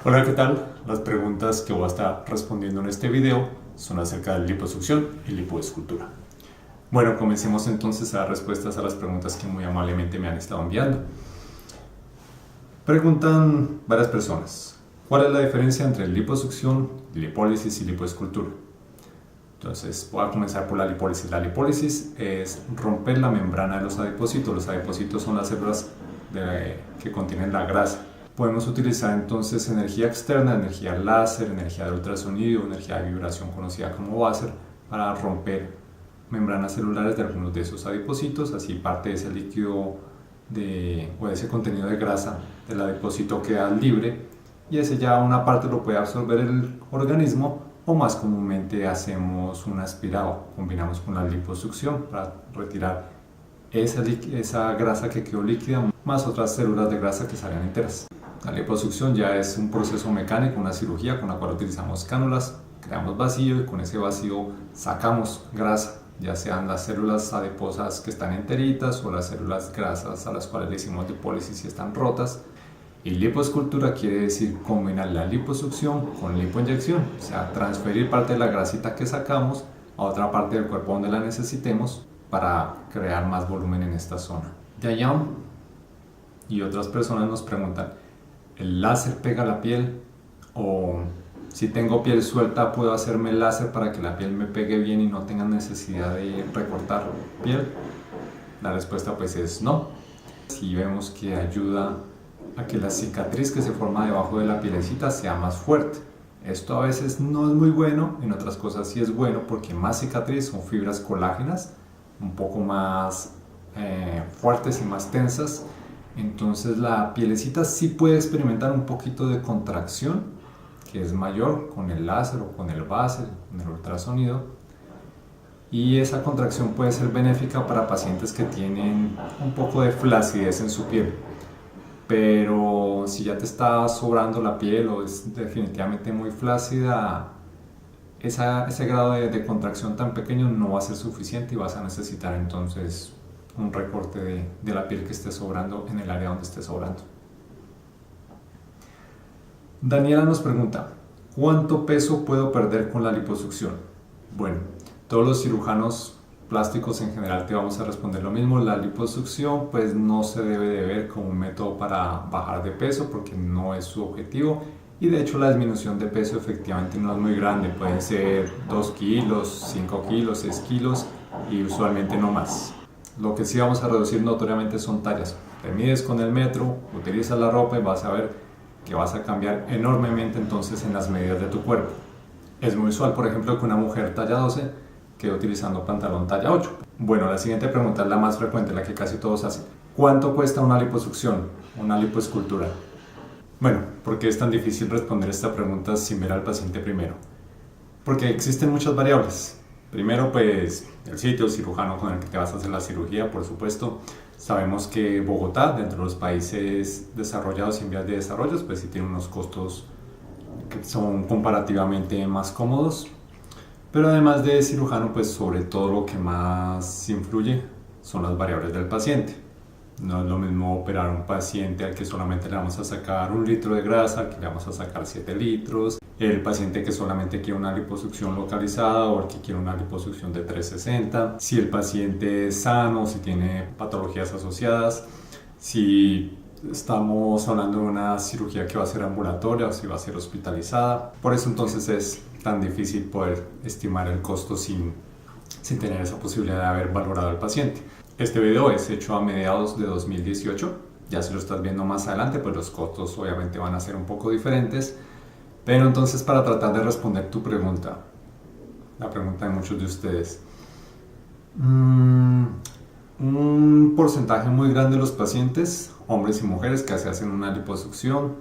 Hola, ¿qué tal? Las preguntas que voy a estar respondiendo en este video son acerca de liposucción y lipoescultura. Bueno, comencemos entonces a dar respuestas a las preguntas que muy amablemente me han estado enviando. Preguntan varias personas, ¿cuál es la diferencia entre liposucción, lipólisis y lipoescultura? Entonces voy a comenzar por la lipólisis. La lipólisis es romper la membrana de los adipocitos. Los adipocitos son las células que contienen la grasa. Podemos utilizar entonces energía externa, energía láser, energía de ultrasonido, energía de vibración conocida como láser, para romper membranas celulares de algunos de esos adipocitos. Así parte de ese líquido o de ese contenido de grasa del adipocito queda libre y ese ya una parte lo puede absorber el organismo, o más comúnmente hacemos un aspirado, combinamos con la liposucción para retirar esa grasa que quedó líquida más otras células de grasa que salgan enteras. La liposucción ya es un proceso mecánico, una cirugía con la cual utilizamos cánulas, creamos vacío y con ese vacío sacamos grasa, ya sean las células adiposas que están enteritas o las células grasas a las cuales le hicimos lipólisis y están rotas. Y lipoescultura quiere decir combinar la liposucción con lipoinyección, o sea, transferir parte de la grasita que sacamos a otra parte del cuerpo donde la necesitemos para crear más volumen en esta zona. Dayan y otras personas nos preguntan, ¿el láser pega la piel? O si tengo piel suelta, ¿puedo hacerme el láser para que la piel me pegue bien y no tenga necesidad de recortar piel? La respuesta pues es no. Si vemos que ayuda a que la cicatriz que se forma debajo de la pielecita sea más fuerte. Esto a veces no es muy bueno, en otras cosas sí es bueno, porque más cicatriz son fibras colágenas, un poco más fuertes y más tensas. Entonces la pielecita sí puede experimentar un poquito de contracción, que es mayor con el láser o con el láser, con el ultrasonido. Y esa contracción puede ser benéfica para pacientes que tienen un poco de flacidez en su piel. Pero si ya te está sobrando la piel o es definitivamente muy flácida, ese grado de contracción tan pequeño no va a ser suficiente y vas a necesitar entonces un recorte de la piel que esté sobrando en el área donde esté sobrando. Daniela nos pregunta, ¿cuánto peso puedo perder con la liposucción? Bueno, todos los cirujanos plásticos en general te vamos a responder lo mismo. La liposucción pues no se debe de ver como un método para bajar de peso porque no es su objetivo, y de hecho la disminución de peso efectivamente no es muy grande, pueden ser 2 kilos, 5 kilos, 6 kilos y usualmente no más. Lo que sí vamos a reducir notoriamente son tallas. Te mides con el metro, utilizas la ropa y vas a ver que vas a cambiar enormemente entonces en las medidas de tu cuerpo. Es muy usual, por ejemplo, que una mujer talla 12 quede utilizando pantalón talla 8. Bueno, la siguiente pregunta es la más frecuente, la que casi todos hacen. ¿Cuánto cuesta una liposucción, una lipoescultura? Bueno, ¿por qué es tan difícil responder esta pregunta sin ver al paciente primero? Porque existen muchas variables. Primero, pues, el sitio, el cirujano con el que te vas a hacer la cirugía, por supuesto. Sabemos que Bogotá, dentro de los países desarrollados y en vías de desarrollo, pues sí tiene unos costos que son comparativamente más cómodos. Pero además de cirujano, pues sobre todo lo que más influye son las variables del paciente. No es lo mismo operar a un paciente al que solamente le vamos a sacar 1 litro de grasa, al que le vamos a sacar 7 litros, el paciente que solamente quiere una liposucción localizada o el que quiere una liposucción de 360, si el paciente es sano, si tiene patologías asociadas, si estamos hablando de una cirugía que va a ser ambulatoria o si va a ser hospitalizada. Por eso entonces es tan difícil poder estimar el costo sin tener esa posibilidad de haber valorado al paciente. Este video es hecho a mediados de 2018, ya si lo estás viendo más adelante pues los costos obviamente van a ser un poco diferentes, pero entonces para tratar de responder tu pregunta, la pregunta de muchos de ustedes, un porcentaje muy grande de los pacientes, hombres y mujeres que se hacen una liposucción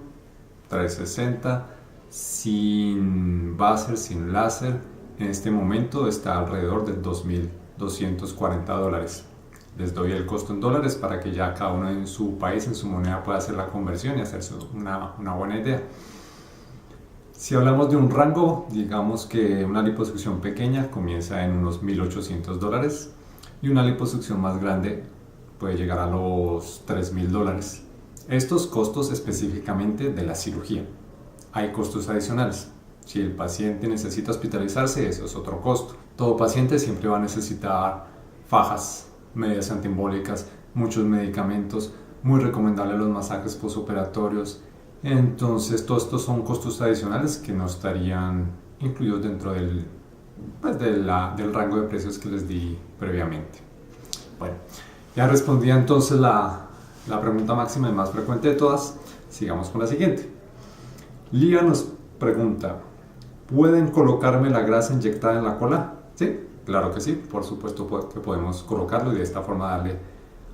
360 sin láser, sin láser, en este momento está alrededor de $2.240. Les doy el costo en dólares para que ya cada uno en su país, en su moneda, pueda hacer la conversión y hacerse una buena idea. Si hablamos de un rango, digamos que una liposucción pequeña comienza en unos $1.800 y una liposucción más grande puede llegar a los $3.000. Estos costos específicamente de la cirugía. hay costos adicionales. Si el paciente necesita hospitalizarse, eso es otro costo. Todo paciente siempre va a necesitar fajas, medidas antiembólicas, muchos medicamentos, muy recomendable los masajes postoperatorios. Entonces, todos estos son costos adicionales que no estarían incluidos dentro del rango de precios que les di previamente. Bueno, ya respondí entonces la pregunta máxima y más frecuente de todas. Sigamos con la siguiente. Lía nos pregunta: ¿pueden colocarme la grasa inyectada en la cola? Sí, claro que sí, por supuesto que podemos colocarlo y de esta forma darle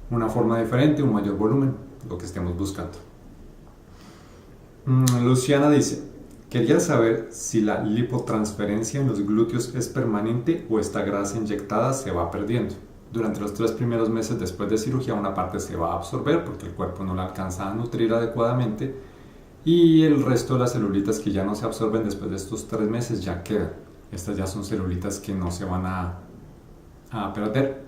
una forma diferente, un mayor volumen, lo que estemos buscando. Luciana dice: quería saber si la lipotransferencia en los glúteos es permanente o esta grasa inyectada se va perdiendo. Durante los 3 primeros meses después de cirugía una parte se va a absorber porque el cuerpo no la alcanza a nutrir adecuadamente y el resto de las celulitas que ya no se absorben después de estos 3 meses ya quedan. Estas ya son celulitas que no se van a perder.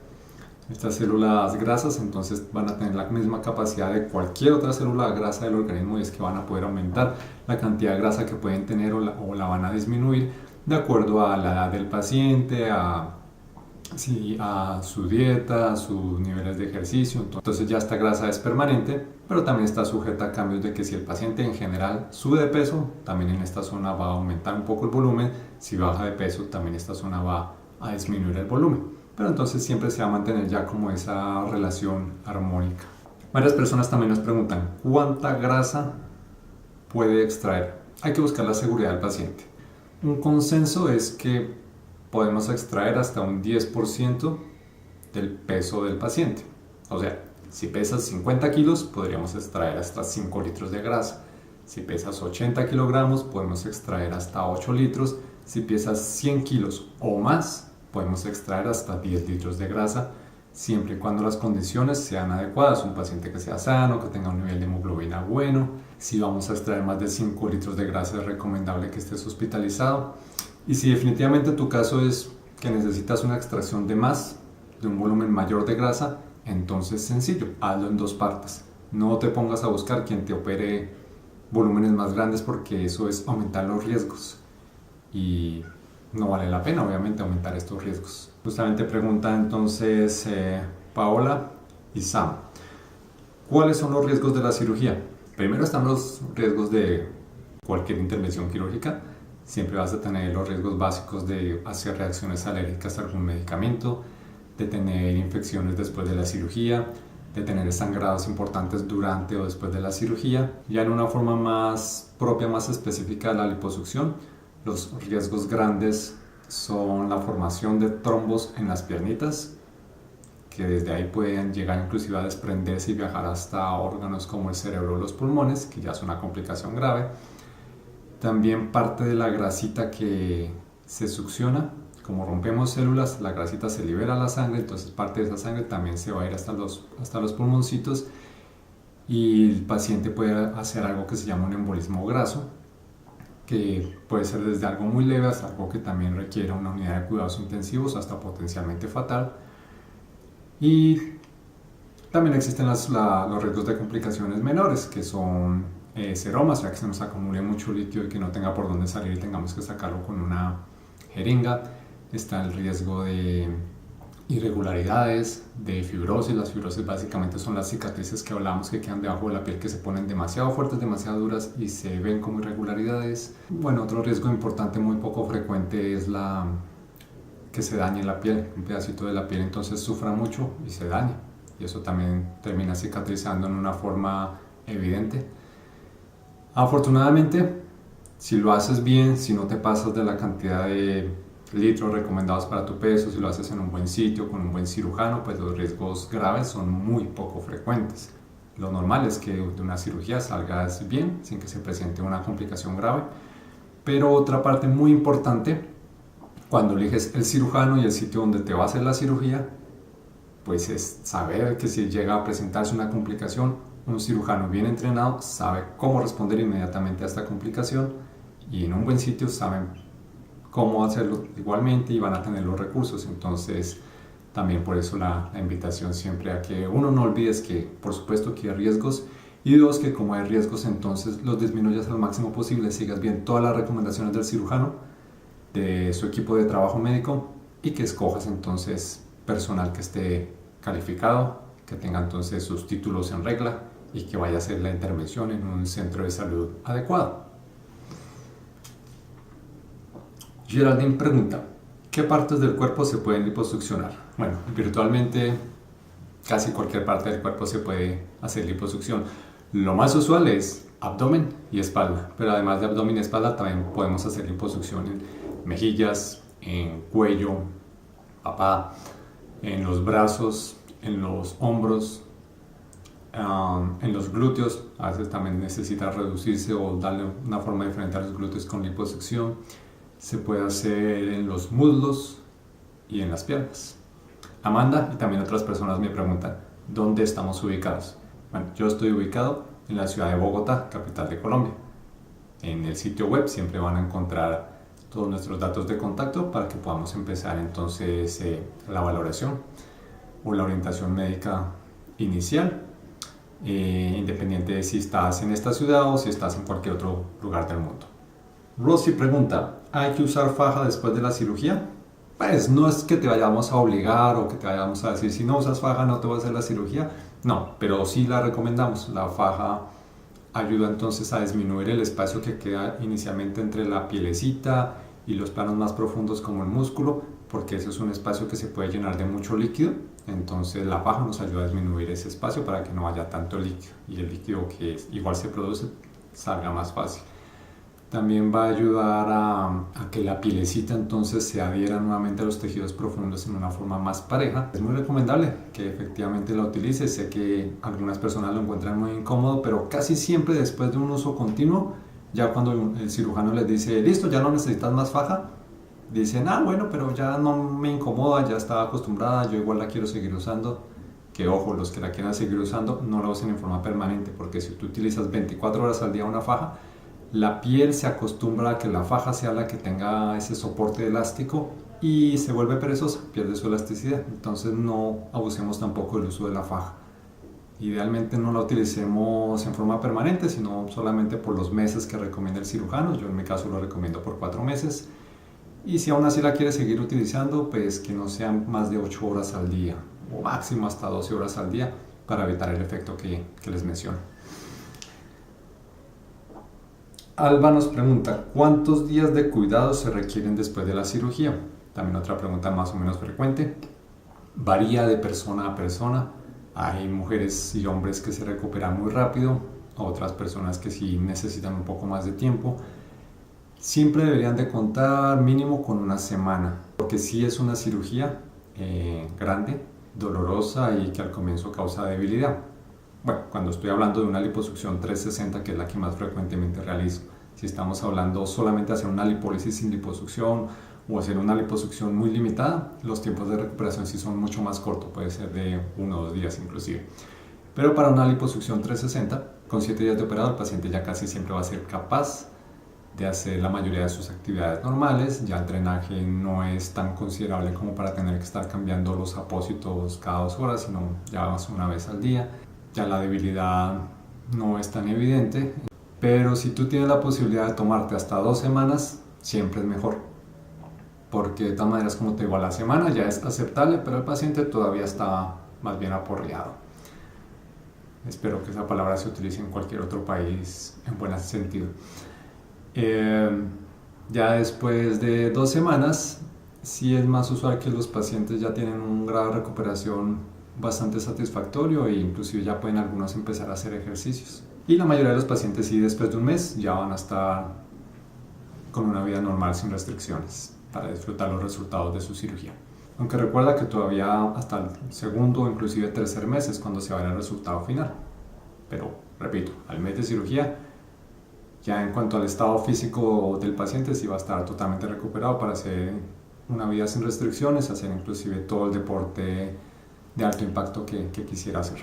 Estas células grasas entonces van a tener la misma capacidad de cualquier otra célula grasa del organismo, y es que van a poder aumentar la cantidad de grasa que pueden tener o la van a disminuir de acuerdo a la edad del paciente, a su dieta, a sus niveles de ejercicio. Entonces ya esta grasa es permanente, pero también está sujeta a cambios de que si el paciente en general sube de peso, también en esta zona va a aumentar un poco el volumen. Si baja de peso, también esta zona va a disminuir el volumen. Pero entonces siempre se va a mantener ya como esa relación armónica. Varias personas también nos preguntan: ¿cuánta grasa puede extraer? Hay que buscar la seguridad del paciente. Un consenso es que podemos extraer hasta un 10% del peso del paciente. O sea, si pesas 50 kilos, podríamos extraer hasta 5 litros de grasa. Si pesas 80 kilogramos, podemos extraer hasta 8 litros. Si pesas 100 kilos o más, podemos extraer hasta 10 litros de grasa, siempre y cuando las condiciones sean adecuadas. Un paciente que sea sano, que tenga un nivel de hemoglobina bueno. Si vamos a extraer más de 5 litros de grasa, es recomendable que estés hospitalizado. Y si definitivamente tu caso es que necesitas una extracción de un volumen mayor de grasa, entonces sencillo, hazlo en 2 partes. No te pongas a buscar quien te opere volúmenes más grandes, porque eso es aumentar los riesgos. Y no vale la pena, obviamente, aumentar estos riesgos. Justamente pregunta entonces Paola y Sam: ¿cuáles son los riesgos de la cirugía? Primero están los riesgos de cualquier intervención quirúrgica. Siempre vas a tener los riesgos básicos de hacer reacciones alérgicas a algún medicamento, de tener infecciones después de la cirugía, de tener sangrados importantes durante o después de la cirugía. Ya en una forma más propia, más específica de la liposucción, los riesgos grandes son la formación de trombos en las piernitas, que desde ahí pueden llegar inclusive a desprenderse y viajar hasta órganos como el cerebro o los pulmones, que ya es una complicación grave. También parte de la grasita que se succiona, como rompemos células, la grasita se libera a la sangre, entonces parte de esa sangre también se va a ir hasta los pulmoncitos, y el paciente puede hacer algo que se llama un embolismo graso, que puede ser desde algo muy leve hasta algo que también requiera una unidad de cuidados intensivos, hasta potencialmente fatal. Y también existen los riesgos de complicaciones menores, que son seromas, ya que se nos acumule mucho líquido y que no tenga por dónde salir y tengamos que sacarlo con una jeringa. Está el riesgo de irregularidades, de fibrosis. Las fibrosis básicamente son las cicatrices que hablamos que quedan debajo de la piel, que se ponen demasiado fuertes, demasiado duras y se ven como irregularidades. Bueno, otro riesgo importante muy poco frecuente es que se dañe la piel, un pedacito de la piel entonces sufra mucho y se dañe, y eso también termina cicatrizando en una forma evidente. Afortunadamente, si lo haces bien, si no te pasas de la cantidad de litros recomendados para tu peso, si lo haces en un buen sitio, con un buen cirujano, pues los riesgos graves son muy poco frecuentes. Lo normal es que de una cirugía salgas bien, sin que se presente una complicación grave. Pero otra parte muy importante, cuando eliges el cirujano y el sitio donde te va a hacer la cirugía, pues es saber que si llega a presentarse una complicación, un cirujano bien entrenado sabe cómo responder inmediatamente a esta complicación, y en un buen sitio saben cómo hacerlo igualmente y van a tener los recursos. Entonces también por eso la invitación siempre a que uno no olvides que por supuesto que hay riesgos Y dos, que como hay riesgos, entonces los disminuyas al máximo posible, sigas bien todas las recomendaciones del cirujano, de su equipo de trabajo médico, y que escojas entonces personal que esté calificado, que tenga entonces sus títulos en regla y que vaya a hacer la intervención en un centro de salud adecuado. Geraldine pregunta, ¿qué partes del cuerpo se pueden liposuccionar? Bueno, virtualmente casi cualquier parte del cuerpo se puede hacer liposucción. Lo más usual es abdomen y espalda, pero además de abdomen y espalda también podemos hacer liposucción en mejillas, en cuello, papá, en los brazos, en los hombros, en los glúteos. A veces también necesita reducirse o darle una forma diferente a los glúteos con liposucción. Se puede hacer en los muslos y en las piernas. Amanda y también otras personas me preguntan, ¿dónde estamos ubicados? Bueno, yo estoy ubicado en la ciudad de Bogotá, capital de Colombia. En el sitio web siempre van a encontrar todos nuestros datos de contacto para que podamos empezar entonces la valoración o la orientación médica inicial, independiente de si estás en esta ciudad o si estás en cualquier otro lugar del mundo. Rosy pregunta, ¿hay que usar faja después de la cirugía? Pues no es que te vayamos a obligar o que te vayamos a decir si no usas faja no te vas a hacer la cirugía, no, pero sí la recomendamos. La faja ayuda entonces a disminuir el espacio que queda inicialmente entre la pielecita y los planos más profundos como el músculo, porque ese es un espacio que se puede llenar de mucho líquido, entonces la faja nos ayuda a disminuir ese espacio para que no haya tanto líquido y el líquido que igual se produce salga más fácil. También va a ayudar a que la pielecita entonces se adhiera nuevamente a los tejidos profundos en una forma más pareja. Es muy recomendable que efectivamente la utilices. Sé que algunas personas lo encuentran muy incómodo, pero casi siempre después de un uso continuo, ya cuando el cirujano les dice, listo, ya no necesitas más faja, dicen, bueno, pero ya no me incomoda, ya estaba acostumbrada, yo igual la quiero seguir usando. Que ojo, los que la quieran seguir usando no la usen en forma permanente, porque si tú utilizas 24 horas al día una faja, la piel se acostumbra a que la faja sea la que tenga ese soporte elástico y se vuelve perezosa, pierde su elasticidad. Entonces no abusemos tampoco del uso de la faja. Idealmente no la utilicemos en forma permanente, sino solamente por los meses que recomienda el cirujano. Yo en mi caso lo recomiendo por 4 meses. Y si aún así la quieres seguir utilizando, pues que no sean más de 8 horas al día o máximo hasta 12 horas al día para evitar el efecto que les menciono. Alba nos pregunta, ¿cuántos días de cuidado se requieren después de la cirugía? También otra pregunta más o menos frecuente. Varía de persona a persona. Hay mujeres y hombres que se recuperan muy rápido, otras personas que sí necesitan un poco más de tiempo. Siempre deberían de contar mínimo con una semana, porque sí es una cirugía grande, dolorosa y que al comienzo causa debilidad. Bueno, cuando estoy hablando de una liposucción 360, que es la que más frecuentemente realizo, si estamos hablando solamente de hacer una lipólisis sin liposucción o hacer una liposucción muy limitada, los tiempos de recuperación sí son mucho más cortos, puede ser de 1 o 2 días inclusive. Pero para una liposucción 360, con 7 días de operado, el paciente ya casi siempre va a ser capaz de hacer la mayoría de sus actividades normales. Ya el drenaje no es tan considerable como para tener que estar cambiando los apósitos cada 2 horas, sino ya más una vez al día. Ya la debilidad no es tan evidente, pero si tú tienes la posibilidad de tomarte hasta 2 semanas, siempre es mejor, porque de todas maneras, como te digo, a la semana ya es aceptable, pero el paciente todavía está más bien aporreado. Espero que esa palabra se utilice en cualquier otro país en buen sentido. Ya después de 2 semanas, sí es más usual que los pacientes ya tienen un grado de recuperación bastante satisfactorio e inclusive ya pueden algunos empezar a hacer ejercicios. Y la mayoría de los pacientes sí después de un mes ya van a estar con una vida normal sin restricciones para disfrutar los resultados de su cirugía. Aunque recuerda que todavía hasta el segundo o inclusive 3er mes es cuando se va a ver el resultado final. Pero, repito, al mes de cirugía, ya en cuanto al estado físico del paciente sí va a estar totalmente recuperado para hacer una vida sin restricciones, hacer inclusive todo el deporte de alto impacto que quisiera hacer.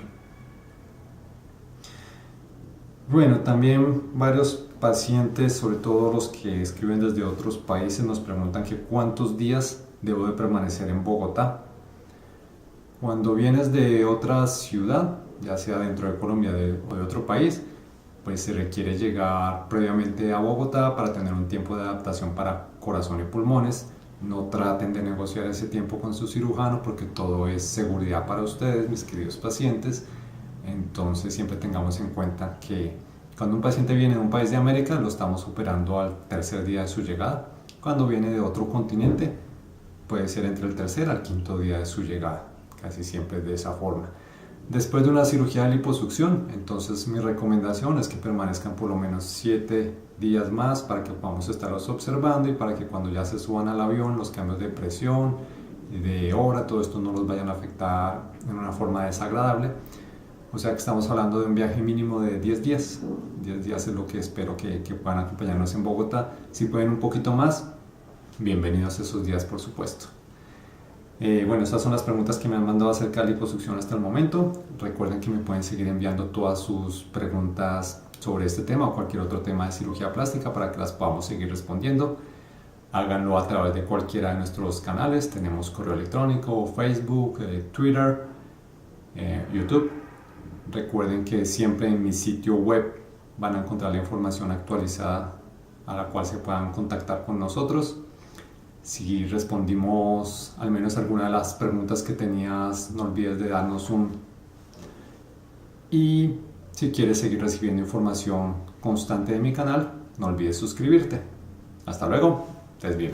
Bueno, también varios pacientes, sobre todo los que escriben desde otros países, nos preguntan que cuántos días debo de permanecer en Bogotá. Cuando vienes de otra ciudad, ya sea dentro de Colombia o de otro país, pues se requiere llegar previamente a Bogotá para tener un tiempo de adaptación para corazón y pulmones. No traten de negociar ese tiempo con su cirujano porque todo es seguridad para ustedes, mis queridos pacientes. Entonces siempre tengamos en cuenta que cuando un paciente viene de un país de América lo estamos operando al tercer día de su llegada. Cuando viene de otro continente puede ser entre el tercer al quinto día de su llegada. Casi siempre es de esa forma. Después de una cirugía de liposucción, entonces mi recomendación es que permanezcan por lo menos 7 días más para que podamos estarlos observando y para que cuando ya se suban al avión los cambios de presión, de hora, todo esto no los vayan a afectar en una forma desagradable. O sea que estamos hablando de un viaje mínimo de 10 días. 10 días es lo que espero que puedan acompañarnos en Bogotá. Si pueden un poquito más, bienvenidos a esos días, por supuesto. Bueno, estas son las preguntas que me han mandado acerca de liposucción hasta el momento. Recuerden que me pueden seguir enviando todas sus preguntas sobre este tema o cualquier otro tema de cirugía plástica para que las podamos seguir respondiendo. Háganlo a través de cualquiera de nuestros canales. Tenemos correo electrónico, Facebook, Twitter, YouTube. Recuerden que siempre en mi sitio web van a encontrar la información actualizada a la cual se puedan contactar con nosotros. Si respondimos al menos alguna de las preguntas que tenías, no olvides de darnos un. Y si quieres seguir recibiendo información constante de mi canal, no olvides suscribirte. Hasta luego, estés bien.